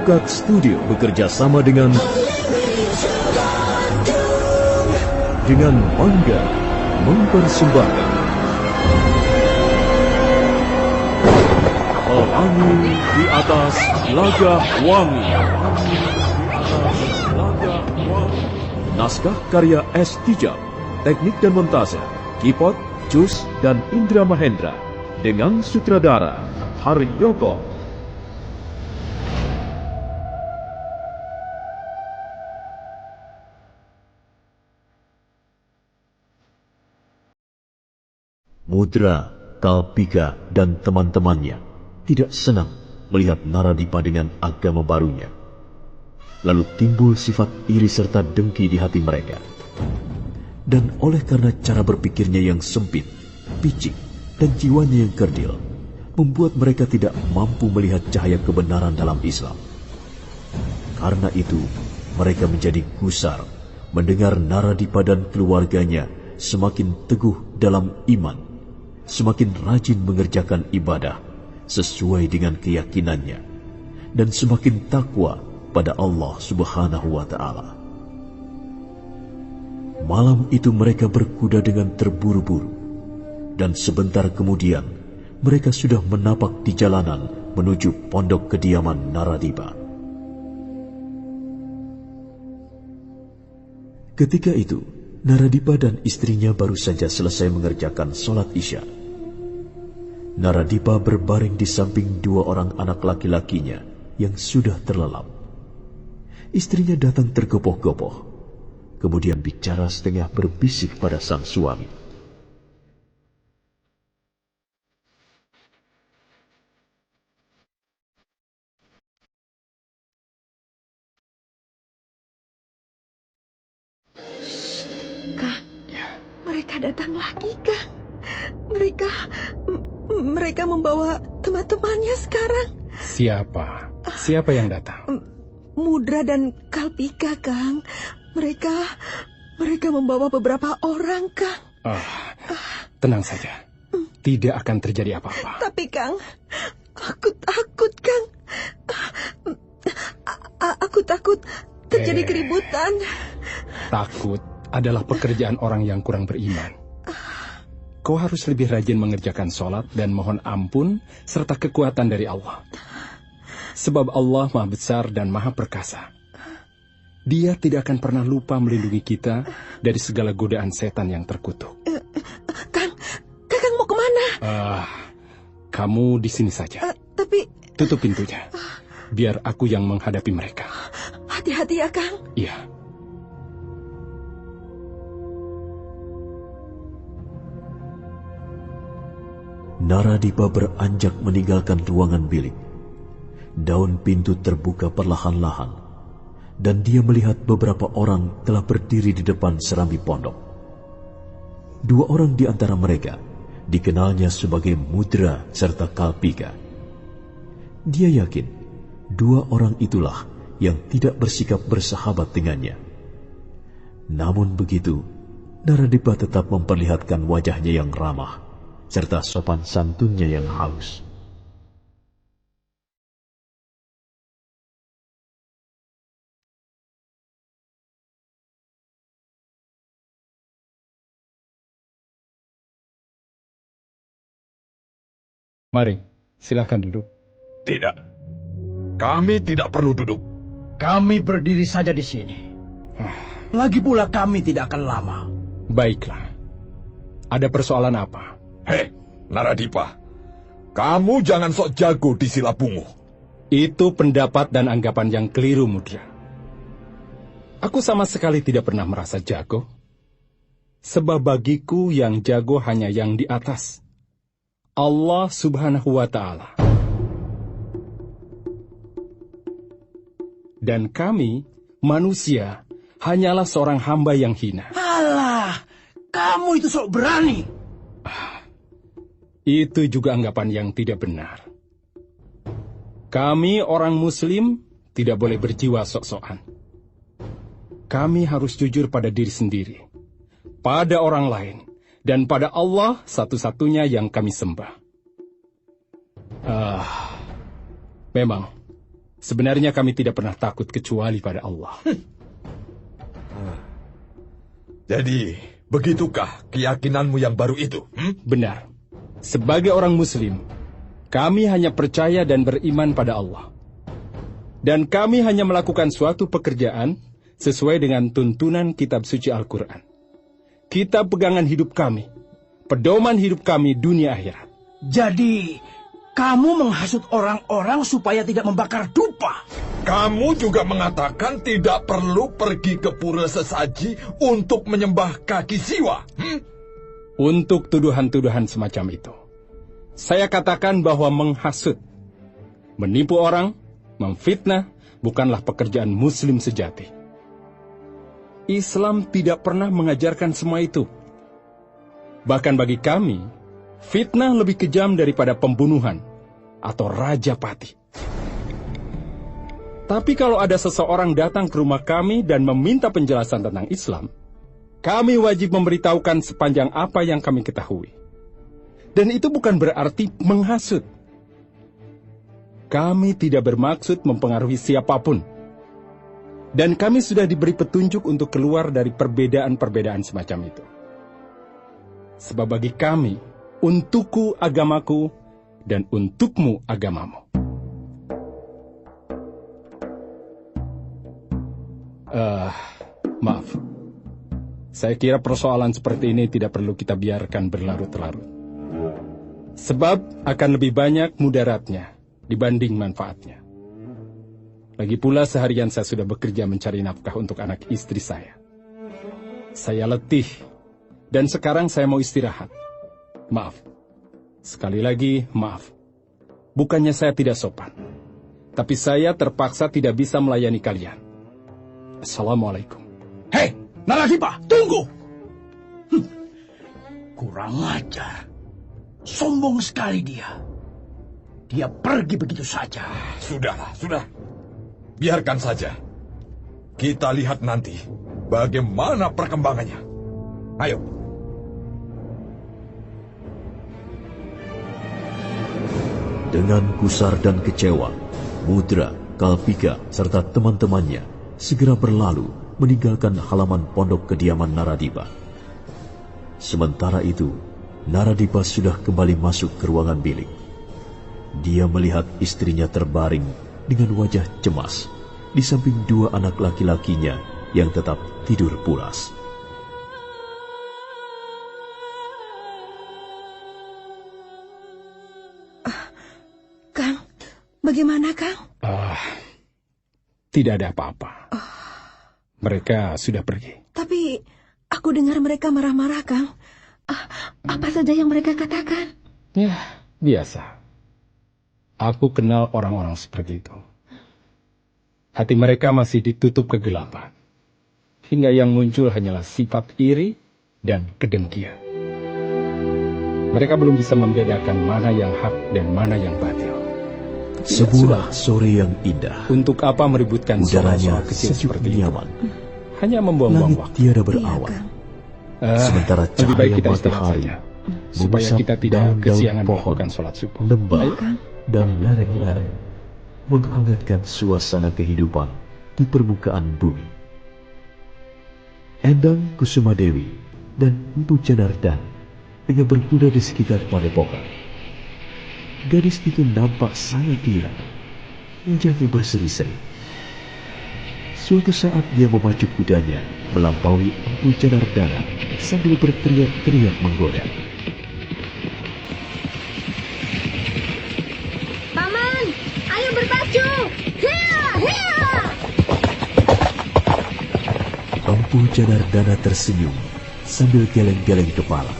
Kat Studio bekerja sama dengan bangga mempersembahkan Pelangi di atas Lagah Wangi. Naskah karya S. Tijab, teknik dan montase Kipot, Cus, dan Indra Mahendra, dengan sutradara Haryoko. Mudra, Kalpika, dan teman-temannya tidak senang melihat Naradipa dengan agama barunya. Lalu timbul sifat iri serta dengki di hati mereka. Dan oleh karena cara berpikirnya yang sempit, picik, dan jiwanya yang kerdil, membuat mereka tidak mampu melihat cahaya kebenaran dalam Islam. Karena itu, mereka menjadi gusar mendengar Naradipa dan keluarganya semakin teguh dalam iman, semakin rajin mengerjakan ibadah sesuai dengan keyakinannya, dan semakin takwa pada Allah Subhanahu wa Ta'ala. Malam itu mereka berkuda dengan terburu-buru, dan sebentar kemudian mereka sudah menapak di jalanan menuju pondok kediaman Naradipa. Ketika itu, Naradipa dan istrinya baru saja selesai mengerjakan sholat Isya. Naradipa berbaring di samping dua orang anak laki-lakinya yang sudah terlelap. Istrinya datang tergopoh-gopoh, kemudian bicara setengah berbisik pada sang suami. Mereka datang lagi, Kang. Mereka membawa teman-temannya sekarang. Siapa? Siapa yang datang? Mudra dan Kalpika, Kang. Mereka membawa beberapa orang, Kang. Tenang saja. Tidak akan terjadi apa-apa. Tapi, Kang, aku takut, Kang. Aku takut terjadi keributan. Takut adalah pekerjaan orang yang kurang beriman. Kau harus lebih rajin mengerjakan sholat dan mohon ampun serta kekuatan dari Allah. Sebab Allah Maha Besar dan Maha Perkasa. Dia tidak akan pernah lupa melindungi kita dari segala godaan setan yang terkutuk. Kakang mau kemana? Kamu di sini saja. Tapi tutup pintunya. Biar aku yang menghadapi mereka. Hati-hati ya, Kang. Iya. Naradipa beranjak meninggalkan ruangan bilik. Daun pintu terbuka perlahan-lahan, dan dia melihat beberapa orang telah berdiri di depan serambi pondok. Dua orang di antara mereka dikenalnya sebagai Mudra serta Kalpika. Dia yakin dua orang itulah yang tidak bersikap bersahabat dengannya. Namun begitu, Naradipa tetap memperlihatkan wajahnya yang ramah serta sopan santunnya yang halus. Mari, silakan duduk. Tidak. Kami tidak perlu duduk. Kami berdiri saja di sini. Lagi pula kami tidak akan lama. Baiklah. Ada persoalan apa? Hei, Naradipa. Kamu jangan sok jago di Silabungu. Itu pendapat dan anggapan yang keliru, Mudra. Aku sama sekali tidak pernah merasa jago. Sebab bagiku yang jago hanya yang di atas. Allah Subhanahu wa Ta'ala. Dan kami, manusia, hanyalah seorang hamba yang hina. Alah, kamu itu sok berani. Itu juga anggapan yang tidak benar. Kami orang muslim tidak boleh berjiwa sok-sokan. kami harus jujur pada diri sendiri, pada orang lain, dan pada Allah satu-satunya yang kami sembah. Memang, sebenarnya kami tidak pernah takut kecuali pada Allah. Jadi, begitukah keyakinanmu yang baru itu? Benar. Sebagai orang Muslim, kami hanya percaya dan beriman pada Allah. Dan kami hanya melakukan suatu pekerjaan sesuai dengan tuntunan kitab suci Al-Quran. Kitab pegangan hidup kami, pedoman hidup kami dunia akhirat. Jadi, kamu menghasut orang-orang supaya tidak membakar dupa. Kamu juga mengatakan tidak perlu pergi ke pura sesaji untuk menyembah kaki siwa. Untuk tuduhan-tuduhan semacam itu, saya katakan bahwa menghasut, menipu orang, memfitnah, bukanlah pekerjaan Muslim sejati. Islam tidak pernah mengajarkan semua itu. Bahkan bagi kami, fitnah lebih kejam daripada pembunuhan atau raja pati. Tapi kalau ada seseorang datang ke rumah kami dan meminta penjelasan tentang Islam, kami wajib memberitahukan sepanjang apa yang kami ketahui. Dan itu bukan berarti menghasut. Kami tidak bermaksud mempengaruhi siapapun. Dan kami sudah diberi petunjuk untuk keluar dari perbedaan-perbedaan semacam itu. Sebab bagi kami, untukku agamaku, dan untukmu agamamu. Maaf. Saya kira persoalan seperti ini tidak perlu kita biarkan berlarut-larut. Sebab akan lebih banyak mudaratnya dibanding manfaatnya. Lagi pula seharian saya sudah bekerja mencari nafkah untuk anak istri saya. Saya letih, dan sekarang saya mau istirahat. Maaf. Sekali lagi, maaf. Bukannya saya tidak sopan, tapi saya terpaksa tidak bisa melayani kalian. Assalamualaikum. Hei, Naradipa, tunggu! Kurang ajar. Sombong sekali dia. Dia pergi begitu saja. Sudahlah, sudah. Biarkan saja. Kita lihat nanti bagaimana perkembangannya. Ayo. Dengan gusar dan kecewa, Mudra, Kalpika, serta teman-temannya segera berlalu meninggalkan halaman pondok kediaman Naradipa. Sementara itu, Naradipa sudah kembali masuk ke ruangan bilik. Dia melihat istrinya terbaring dengan wajah cemas di samping dua anak laki-lakinya yang tetap tidur pulas. Kang, bagaimana Kang? Tidak ada apa-apa. Mereka sudah pergi. Tapi aku dengar mereka marah-marah Kang. Apa saja yang mereka katakan? Ya, biasa. Aku kenal orang-orang seperti itu. Hati mereka masih ditutup kegelapan. Hingga yang muncul hanyalah sifat iri dan kedengkian. Mereka belum bisa membedakan mana yang hak dan mana yang batil. Sebuah sore yang indah. Untuk apa meributkan Udaranya soal kecil sejuk seperti nyaman. itu? Hanya membuang-buang Langit waktu. tiada Iya, berawan. Kang. Sementara lebih baik cahaya kita istirahat matahari saja, supaya mengusap kita tidak daun-daun kesiangan pohon, melakukan sholat subuh. lembah, Ayo. Kang. dan lereng-lereng, menghangatkan suasana kehidupan di permukaan bumi. Endang Kusumadewi dan Empu Janardan tengah berkuda di sekitar padepokan. Gadis itu nampak sangat gila, wajahnya berseri-seri. Suatu saat dia memacu kudanya melampaui Empu Janardana sambil berteriak-teriak menggoda. Paman, ayo berpacu! Hia, hia! Empu Janardana tersenyum sambil geleng-geleng kepala.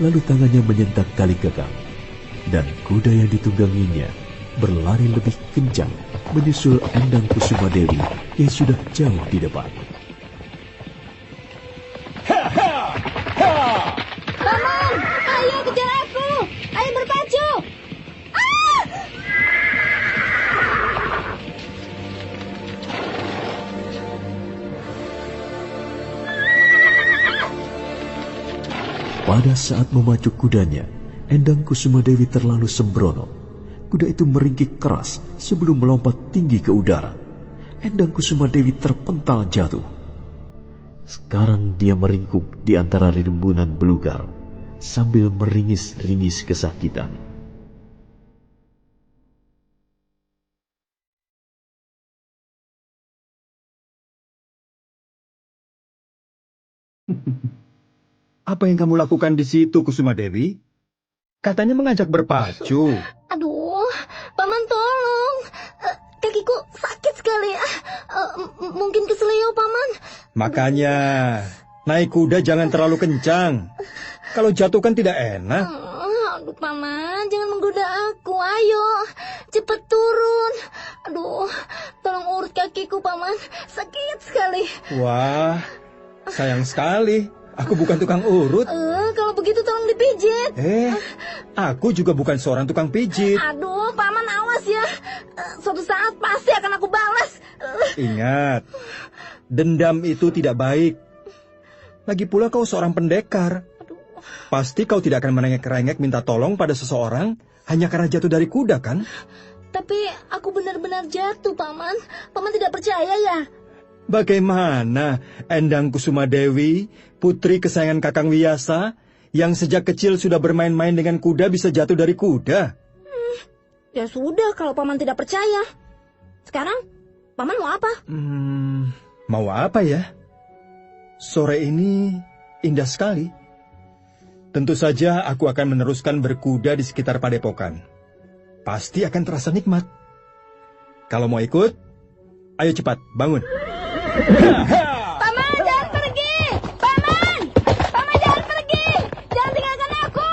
Lalu tangannya menyentak kali kekang, dan kuda yang ditungganginya berlari lebih kencang menyusul Endang Kusumadewi yang sudah jauh di depan. Paman, ayo kejar aku! Ayo berpacu! Ah! Pada saat memacu kudanya, Endang Kusumadewi terlalu sembrono. Kuda itu meringkik keras sebelum melompat tinggi ke udara. Endang Kusumadewi terpental jatuh. Sekarang dia meringkuk di antara rimbunan belukar sambil meringis-ringis kesakitan. Apa yang kamu lakukan di situ, Kusuma Dewi? Katanya mengajak berpacu. Aduh, Paman tolong. Kakiku sakit sekali. Mungkin keseleo, Paman. Makanya, naik kuda jangan terlalu kencang. Kalau jatuh kan tidak enak. Aduh, Paman, jangan menggoda aku. Ayo, cepat turun. Aduh, tolong urut kakiku, Paman. Sakit sekali. Wah, sayang sekali. Aku bukan tukang urut. Kalau begitu tolong dipijit. Aku juga bukan seorang tukang pijit. Aduh, Paman awas ya. Suatu saat pasti akan aku balas. Ingat, dendam itu tidak baik. Lagi pula kau seorang pendekar. Pasti kau tidak akan merengek-rengek minta tolong pada seseorang hanya karena jatuh dari kuda, kan? Tapi aku benar-benar jatuh, Paman. Paman tidak percaya ya? Bagaimana Endang Kusuma Dewi, putri kesayangan Kakang Wiyasa, yang sejak kecil sudah bermain-main dengan kuda bisa jatuh dari kuda? Ya sudah, kalau Paman tidak percaya. Sekarang, Paman mau apa? Mau apa ya? Sore ini indah sekali. Tentu saja aku akan meneruskan berkuda di sekitar padepokan. Pasti akan terasa nikmat. Kalau mau ikut, ayo cepat, bangun. Paman, jangan pergi! Paman! Paman, jangan pergi! Jangan tinggalkan aku!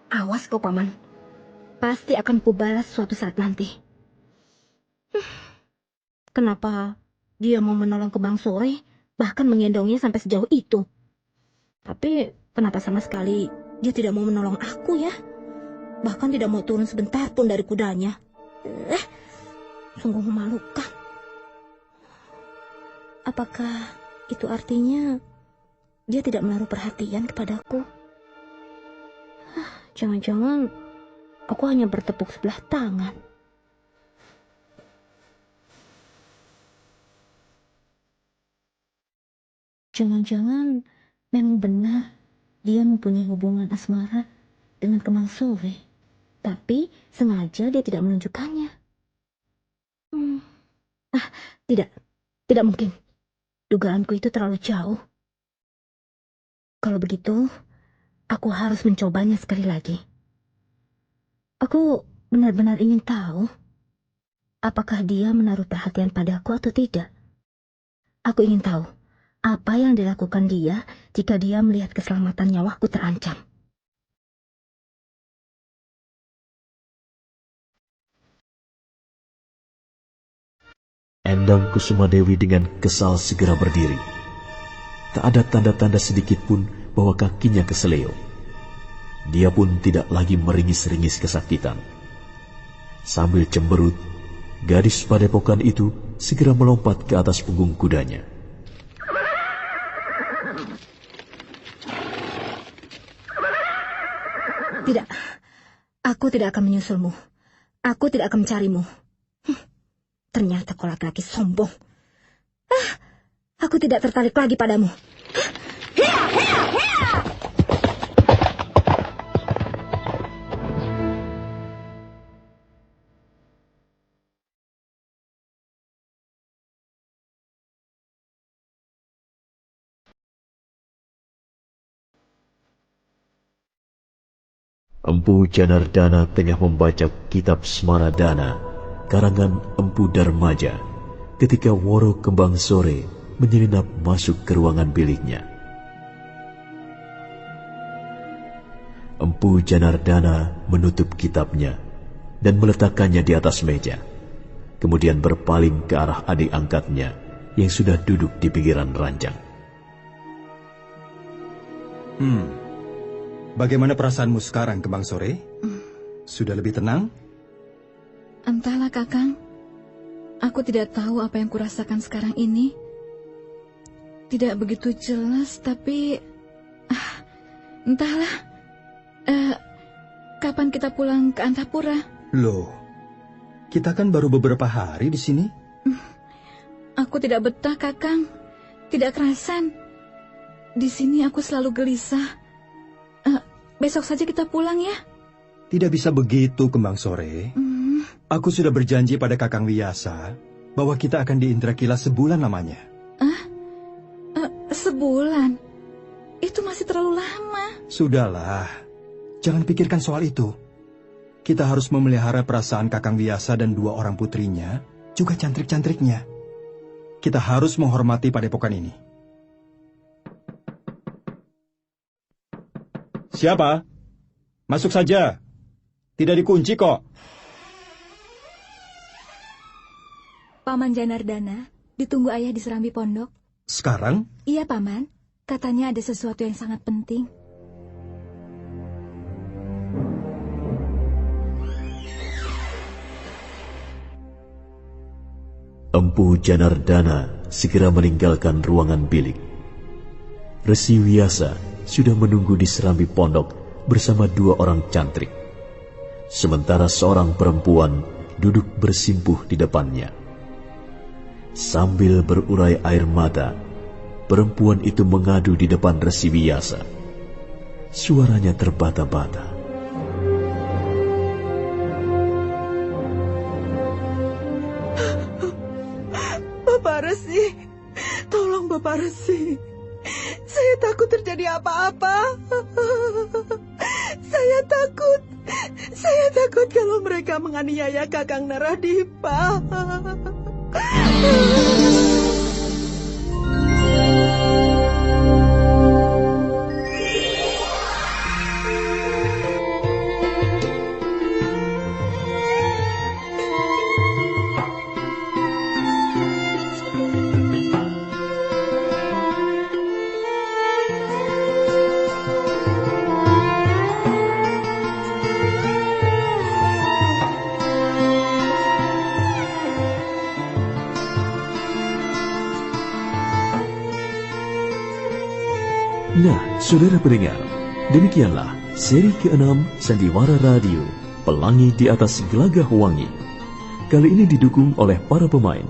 Awas kau, Paman. Pasti akan kubalas suatu saat nanti. Kenapa dia mau menolong Kembang Sore, bahkan menggendongnya sampai sejauh itu? Tapi kenapa sama sekali dia tidak mau menolong aku ya? Bahkan tidak mau turun sebentar pun dari kudanya. Sungguh memalukan. Apakah itu artinya dia tidak menaruh perhatian kepadaku? Jangan-jangan aku hanya bertepuk sebelah tangan. Jangan-jangan memang benar dia mempunyai hubungan asmara dengan Kembang Sore. Tapi sengaja dia tidak menunjukkannya. Tidak mungkin. Dugaanku itu terlalu jauh. Kalau begitu, aku harus mencobanya sekali lagi. Aku benar-benar ingin tahu apakah dia menaruh perhatian padaku atau tidak. Aku ingin tahu apa yang dilakukan dia jika dia melihat keselamatan nyawaku terancam. Endang Kusumadewi dengan kesal segera berdiri. Tak ada tanda-tanda sedikit pun bahwa kakinya keseleo. Dia pun tidak lagi meringis-ringis kesakitan. Sambil cemberut, gadis padepokan itu segera melompat ke atas punggung kudanya. Tidak, aku tidak akan menyusulmu. Aku tidak akan mencarimu. Ternyata kau laki-laki sombong. Aku tidak tertarik lagi padamu. Empu Janardana tengah membaca kitab Smaradana, karangan Empu Darmaja, ketika Woro Kembang Sore menyelinap masuk ke ruangan biliknya. Empu Janardana menutup kitabnya dan meletakkannya di atas meja, kemudian berpaling ke arah adik angkatnya yang sudah duduk di pinggiran ranjang. Bagaimana perasaanmu sekarang, Kembang Sore? Sudah lebih tenang? Entahlah, Kakang. Aku tidak tahu apa yang kurasakan sekarang ini. Tidak begitu jelas, tapi... entahlah. Kapan kita pulang ke Antapura? Loh, kita kan baru beberapa hari di sini. Aku tidak betah, Kakang. Tidak kerasan. Di sini aku selalu gelisah. Besok saja kita pulang ya. Tidak bisa begitu, Kembang Sore. Aku sudah berjanji pada Kakang Wiyasa bahwa kita akan di Indrakila sebulan lamanya. Sebulan? Itu masih terlalu lama. Sudahlah, jangan pikirkan soal itu. Kita harus memelihara perasaan Kakang Wiyasa dan 2 orang putrinya, juga cantrik-cantriknya. Kita harus menghormati padepokan ini. Siapa? Masuk saja. Tidak dikunci kok. Paman Janardana, ditunggu ayah di Serambi Pondok. Sekarang? Iya, Paman. Katanya ada sesuatu yang sangat penting. Empu Janardana segera meninggalkan ruangan bilik. Resi Wiyasa sudah menunggu di Serambi Pondok bersama 2 orang cantrik. Sementara seorang perempuan duduk bersimpuh di depannya. Sambil berurai air mata, perempuan itu mengadu di depan Resi Wiyasa. Suaranya terbata-bata. Bapak Resi, tolong Bapak Resi. Saya takut terjadi apa-apa. Saya takut kalau mereka menganiaya Kakang Naradipa. Nah, saudara pendengar, demikianlah seri ke-6 Sandiwara Radio, Pelangi di Atas Gelagah Wangi. Kali ini didukung oleh para pemain.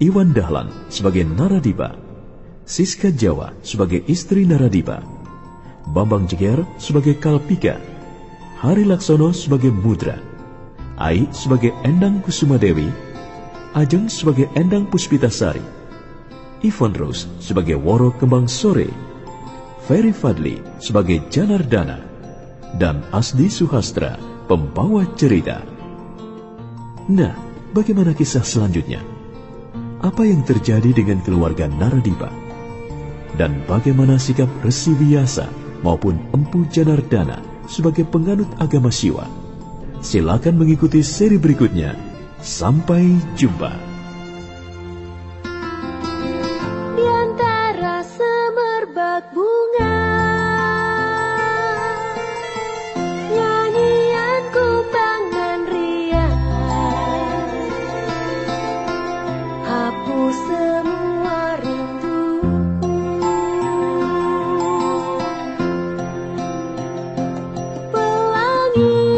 Iwan Dahlan sebagai Naradipa, Siska Jawa sebagai istri Naradipa, Bambang Jeger sebagai Kalpika, Hari Laksono sebagai Mudra, Ai sebagai Endang Kusumadewi, Ajeng sebagai Endang Puspitasari, Ivan Rose sebagai Woro Kembang Sore, Ferry Fadli sebagai Janardana, dan Asdi Suhastra, pembawa cerita. Nah, bagaimana kisah selanjutnya? Apa yang terjadi dengan keluarga Naradipa? Dan bagaimana sikap Resi Wiyasa maupun Empu Janardana sebagai penganut agama Siwa? Silakan mengikuti seri berikutnya. Sampai jumpa. Di antara semerbak bunga, nyanyian kumbangan riang, hapus semua rindu. Pelangi